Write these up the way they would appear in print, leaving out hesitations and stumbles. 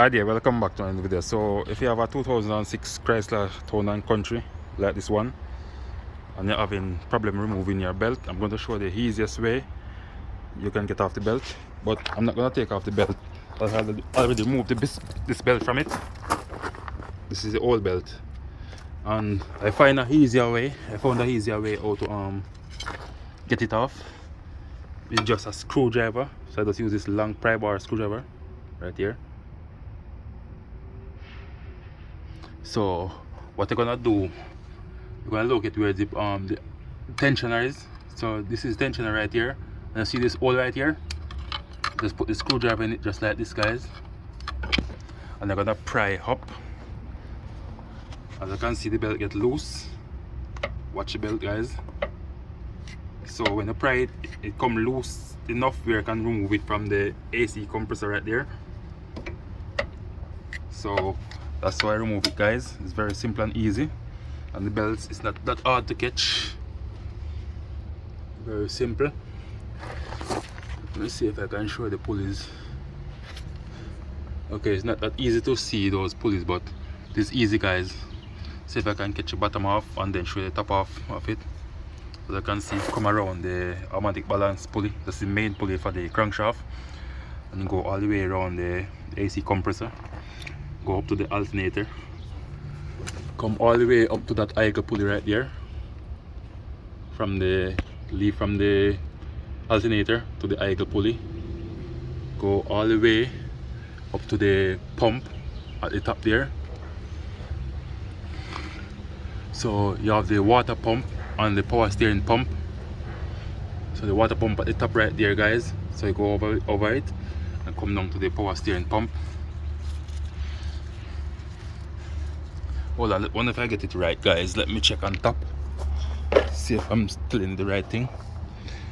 Hi there, welcome back to another video. So if you have a 2006 Chrysler Town Country like this one and you're having problem removing your belt, I'm going to show the easiest way you can get off the belt. But I'm not going to take off the belt. I already removed this belt from it. This is the old belt, and I found an easier way how to get it off. It's just a screwdriver. So I just use this long pry bar screwdriver right here. So what you're gonna do, you're gonna look at where the tensioner is. So this is tensioner right here, and you see this hole right here. Just put the screwdriver in it just like this, guys, and they're gonna pry up. As you can see, the belt get loose. Watch the belt, guys. So when you pry it, it come loose enough where you can remove it from the AC compressor right there. So that's why I remove it, guys. It's very simple and easy, and the belts, it's not that hard to catch. Very simple. Let's see if I can show the pulleys. Okay, it's not that easy to see those pulleys, but it's easy, guys. See if I can catch the bottom off and then show the top off of it. So you can see, come around the automatic balance pulley. That's the main pulley for the crankshaft, and then go all the way around the AC compressor. Go up to the alternator. Come all the way up to that idle pulley right there. Leave from the alternator to the idle pulley. Go all the way up to the pump at the top there. So you have the water pump and the power steering pump. So the water pump at the top right there, guys. So you go over it and come down to the power steering pump. Hold on, I wonder if I get it right, guys. Let me check on top, see if I'm still in the right thing.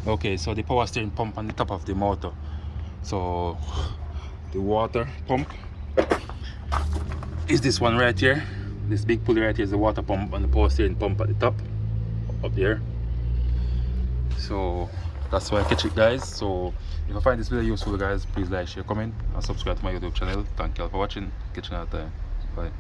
Okay, so the power steering pump on the top of the motor. So the water pump is this one right here. This big pulley right here is the water pump, and the power steering pump at the top up there. So that's why I catch it, guys. So if you find this video useful, guys, please like, share, comment, and subscribe to my YouTube channel. Thank you all for watching. Catch you another time. Bye.